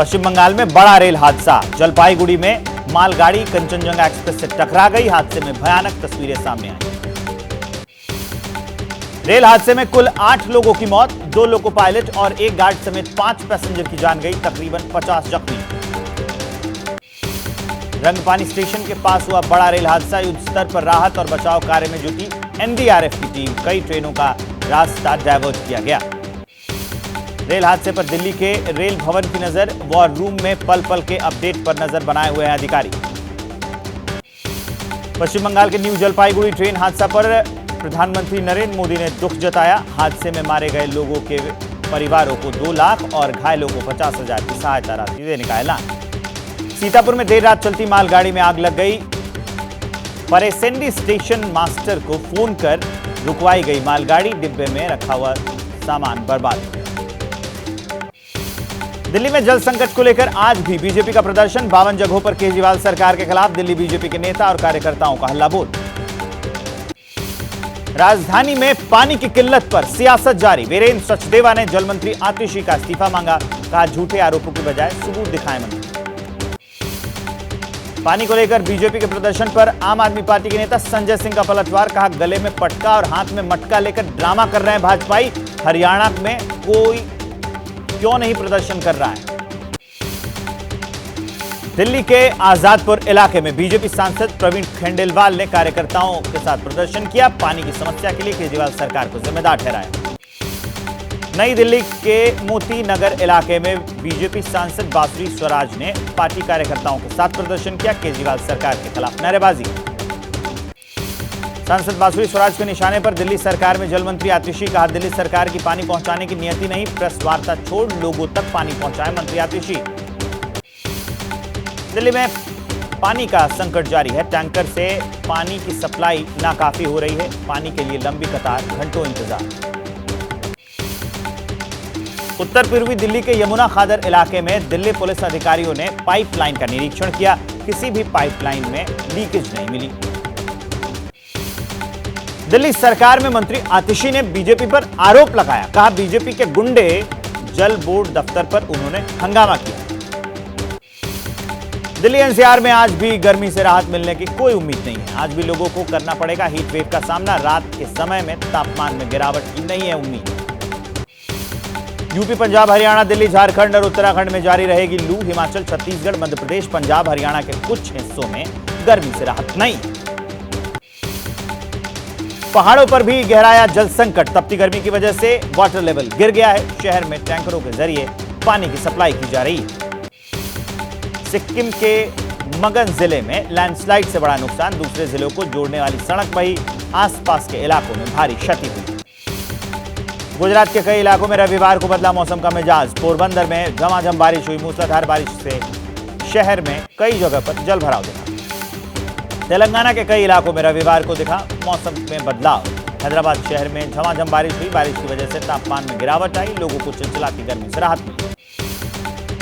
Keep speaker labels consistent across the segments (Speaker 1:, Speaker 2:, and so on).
Speaker 1: पश्चिम बंगाल में बड़ा रेल हादसा, जलपाईगुड़ी में मालगाड़ी कंचनजंगा एक्सप्रेस से टकरा गई। हादसे में भयानक तस्वीरें सामने आई। रेल हादसे में कुल 8 लोगों की मौत, 2 लोको पायलट और एक गार्ड समेत 5 पैसेंजर की जान गई, तकरीबन 50 जख्मी। रंगपानी स्टेशन के पास हुआ बड़ा रेल हादसा, युद्ध स्तर पर राहत और बचाव कार्य में जुटी एनडीआरएफ की टीम, कई ट्रेनों का रास्ता डायवर्ट किया गया। रेल हादसे पर दिल्ली के रेल भवन की नजर, वॉर रूम में पल पल के अपडेट पर नजर बनाए हुए हैं अधिकारी। पश्चिम बंगाल के न्यू जलपाईगुड़ी ट्रेन हादसा पर प्रधानमंत्री नरेंद्र मोदी ने दुख जताया। हादसे में मारे गए लोगों के परिवारों को 2 लाख और घायलों को 50,000 की सहायता राशि देने का ऐलान। सीतापुर में देर रात चलती मालगाड़ी में आग लग गई। परेसेंडी स्टेशन मास्टर को फोन कर रुकवाई गई मालगाड़ी, डिब्बे में रखा हुआ सामान बर्बाद। दिल्ली में जल संकट को लेकर आज भी बीजेपी का प्रदर्शन, 52 जगहों पर केजरीवाल सरकार के खिलाफ दिल्ली बीजेपी के नेता और कार्यकर्ताओं का हल्ला बोल। राजधानी में पानी की किल्लत पर सियासत जारी, वीरेंद्र सचदेवा ने जल मंत्री आतिशी का इस्तीफा मांगा, कहा झूठे आरोपों की बजाय सबूत दिखाएं मंत्री। पानी को लेकर बीजेपी के प्रदर्शन पर आम आदमी पार्टी के नेता संजय सिंह का पलटवार, कहा गले में पटका और हाथ में मटका लेकर ड्रामा कर रहे हैं भाजपाई, हरियाणा में कोई क्यों नहीं प्रदर्शन कर रहा है। दिल्ली के आजादपुर इलाके में बीजेपी सांसद प्रवीण खंडेलवाल ने कार्यकर्ताओं के साथ प्रदर्शन किया, पानी की समस्या के लिए केजरीवाल सरकार को जिम्मेदार ठहराया। नई दिल्ली के मोती नगर इलाके में बीजेपी सांसद बासुरी स्वराज ने पार्टी कार्यकर्ताओं के साथ प्रदर्शन किया, केजरीवाल सरकार के खिलाफ नारेबाजी। सांसद बासुरी स्वराज के निशाने पर दिल्ली सरकार में जल मंत्री आतिशी, कहा दिल्ली सरकार की पानी पहुंचाने की नियति नहीं, प्रेस वार्ता छोड़ लोगों तक पानी पहुंचाए मंत्री आतिशी। दिल्ली में पानी का संकट जारी है, टैंकर से पानी की सप्लाई नाकाफी हो रही है, पानी के लिए लंबी कतार, घंटों इंतजार। उत्तर पूर्वी दिल्ली के यमुना खादर इलाके में दिल्ली पुलिस अधिकारियों ने पाइपलाइन का निरीक्षण किया, किसी भी पाइपलाइन में लीकेज नहीं मिली। दिल्ली सरकार में मंत्री आतिशी ने बीजेपी पर आरोप लगाया, कहा बीजेपी के गुंडे जल बोर्ड दफ्तर पर उन्होंने हंगामा किया। दिल्ली एनसीआर में आज भी गर्मी से राहत मिलने की कोई उम्मीद नहीं है, आज भी लोगों को करना पड़ेगा हीट वेव का सामना, रात के समय में तापमान में गिरावट की नहीं है उम्मीद। यूपी, पंजाब, हरियाणा, दिल्ली, झारखंड और उत्तराखंड में जारी रहेगी लू, हिमाचल, छत्तीसगढ़, मध्य प्रदेश, पंजाब, हरियाणा के कुछ हिस्सों में गर्मी से राहत नहीं। पहाड़ों पर भी गहराया जल संकट, तपती गर्मी की वजह से वाटर लेवल गिर गया है, शहर में टैंकरों के जरिए पानी की सप्लाई की जा रही है। सिक्किम के मगन जिले में लैंडस्लाइड से बड़ा नुकसान, दूसरे जिलों को जोड़ने वाली सड़क बही, आसपास के इलाकों में भारी क्षति हुई। गुजरात के कई इलाकों में रविवार को बदला मौसम का मिजाज, पोरबंदर में झमाझम बारिश हुई, मूसलाधार बारिश से शहर में कई जगह पर जल भराव दिखा। तेलंगाना के कई इलाकों में रविवार को दिखा मौसम में बदलाव, हैदराबाद शहर में झमाझम बारिश हुई, बारिश की वजह से तापमान में गिरावट आई, लोगों को चिलचिलाती गर्मी से राहत मिली।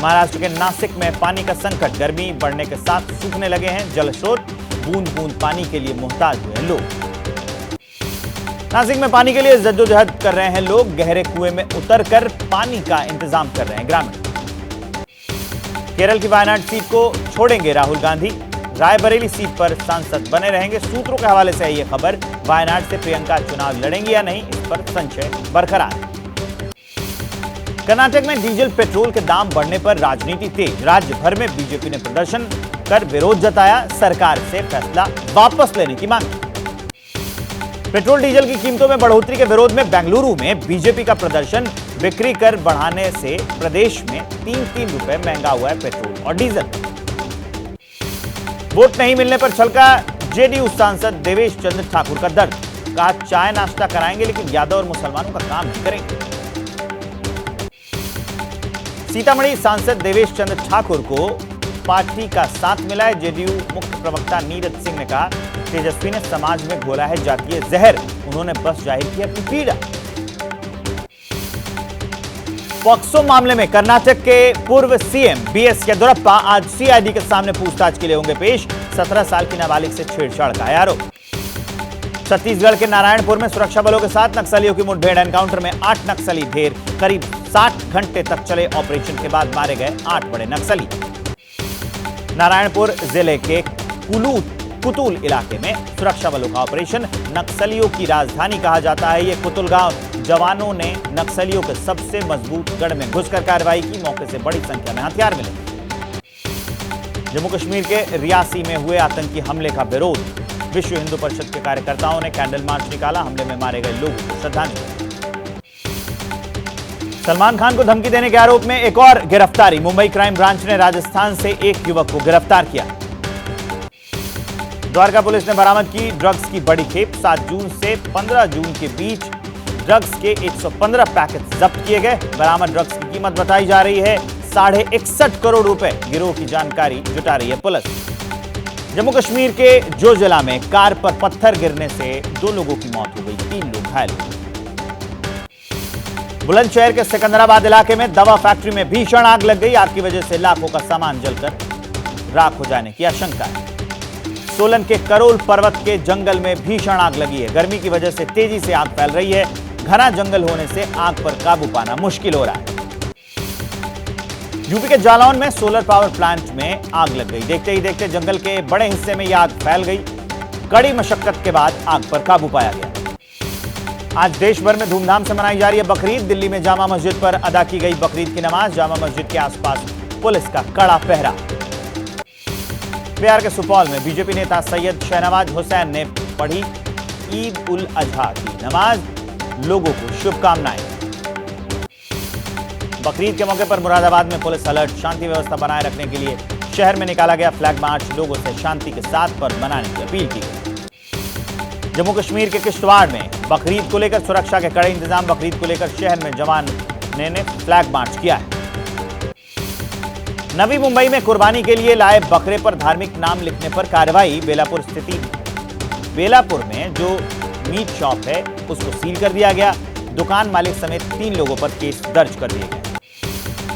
Speaker 1: महाराष्ट्र के नासिक में पानी का संकट, गर्मी बढ़ने के साथ सूखने लगे हैं जल स्रोत, बूंद बूंद पानी के लिए मुहताज हुए लोग। नासिक में पानी के लिए जद्दोजहद कर रहे हैं लोग, गहरे कुएं में उतरकर पानी का इंतजाम कर रहे हैं ग्रामीण। केरल की वायनाड सीट को छोड़ेंगे राहुल गांधी, रायबरेली सीट पर सांसद बने रहेंगे, सूत्रों के हवाले से यह खबर। वायनाड से प्रियंका चुनाव लड़ेंगी या नहीं, इस पर संशय बरकरार। कर्नाटक में डीजल पेट्रोल के दाम बढ़ने पर राजनीति तेज, राज्य भर में बीजेपी ने प्रदर्शन कर विरोध जताया, सरकार से फैसला वापस लेने की मांग की। पेट्रोल डीजल की कीमतों में बढ़ोतरी के विरोध में बेंगलुरु में बीजेपी का प्रदर्शन, बिक्री कर बढ़ाने से प्रदेश में 3-3 रुपए महंगा हुआ है पेट्रोल और डीजल। वोट नहीं मिलने पर छलका जेडीयू सांसद देवेश चंद्र ठाकुर का दर्द, कहा चाय नाश्ता कराएंगे लेकिन यादव और मुसलमानों का काम नहीं करेंगे। सीतामढ़ी सांसद देवेश चंद्र ठाकुर को पार्टी का साथ मिला है, जेडीयू मुख्य प्रवक्ता नीरज सिंह ने कहा तेजस्वी ने समाज में घोला है जातीय जहर, उन्होंने बस जाहिर की अपनी पीड़ा। पॉक्सो मामले में कर्नाटक के पूर्व सीएम बीएस येदियुरप्पा आज सीआईडी के सामने पूछताछ के लिए होंगे पेश, 17 साल की नाबालिग से छेड़छाड़ का आरोप। छत्तीसगढ़ के नारायणपुर में सुरक्षा बलों के साथ नक्सलियों की मुठभेड़। एनकाउंटर में 8 नक्सली ढेर। करीब 60 घंटे तक चले ऑपरेशन के बाद मारे गए 8 बड़े नक्सली। नारायणपुर जिले के कुतुल इलाके में सुरक्षा बलों का ऑपरेशन। नक्सलियों की राजधानी कहा जाता है यह कुतुल गांव। जवानों ने नक्सलियों के सबसे मजबूत गढ़ में घुसकर कार्रवाई की। मौके से बड़ी संख्या में हथियार मिले। जम्मू कश्मीर के रियासी में हुए आतंकी हमले का विरोध। विश्व हिंदू परिषद के कार्यकर्ताओं ने कैंडल मार्च निकाला। हमले में मारे गए लोगों को श्रद्धांजलि। सलमान खान को धमकी देने के आरोप में एक और गिरफ्तारी। मुंबई क्राइम ब्रांच ने राजस्थान से एक युवक को गिरफ्तार किया। द्वारका पुलिस ने बरामद की ड्रग्स की बड़ी खेप। 7 जून से 15 जून के बीच ड्रग्स के 115 पैकेट जब्त किए गए। बरामद ड्रग्स की कीमत बताई जा रही है 61.5 करोड़ रुपए। गिरोह की जानकारी जुटा रही है पुलिस। जम्मू कश्मीर के जोजिला में कार पर पत्थर गिरने से 2 लोगों की मौत हो गई, 3 लोग घायल हुए। बुलंदशहर के सिकंदराबाद इलाके में दवा फैक्ट्री में भीषण आग लग गई। आग की वजह से लाखों का सामान जलकर राख हो जाने की आशंका है। सोलन के करोल पर्वत के जंगल में भीषण आग लगी है। गर्मी की वजह से तेजी से आग फैल रही है। घना जंगल होने से आग पर काबू पाना मुश्किल हो रहा है। यूपी के जालौन में सोलर पावर प्लांट में आग लग गई। देखते ही देखते जंगल के बड़े हिस्से में यह आग फैल गई। कड़ी मशक्कत के बाद आग पर काबू पाया गया। आज देश भर में धूमधाम से मनाई जा रही है बकरीद। दिल्ली में जामा मस्जिद पर अदा की गई बकरीद की नमाज। जामा मस्जिद के आसपास पुलिस का कड़ा पहरा। बिहार के सुपौल में बीजेपी नेता सैयद शहनवाज हुसैन ने पढ़ी ईद उल अजहा की नमाज। लोगों को शुभकामनाएं। बकरीद के मौके पर मुरादाबाद में पुलिस अलर्ट। शांति व्यवस्था बनाए रखने के लिए शहर में निकाला गया फ्लैग मार्च। लोगों से शांति के साथ पर्व मनाने की अपील की गई। जम्मू कश्मीर के किश्तवाड़ में बकरीद को लेकर सुरक्षा के कड़े इंतजाम। बकरीद को लेकर शहर में जवान ने फ्लैग मार्च किया है। नवी मुंबई में कुर्बानी के लिए लाए बकरे पर धार्मिक नाम लिखने पर कार्रवाई। बेलापुर में जो मीट शॉप है उसको सील कर दिया गया। दुकान मालिक समेत 3 लोगों पर केस दर्ज कर दिए गए।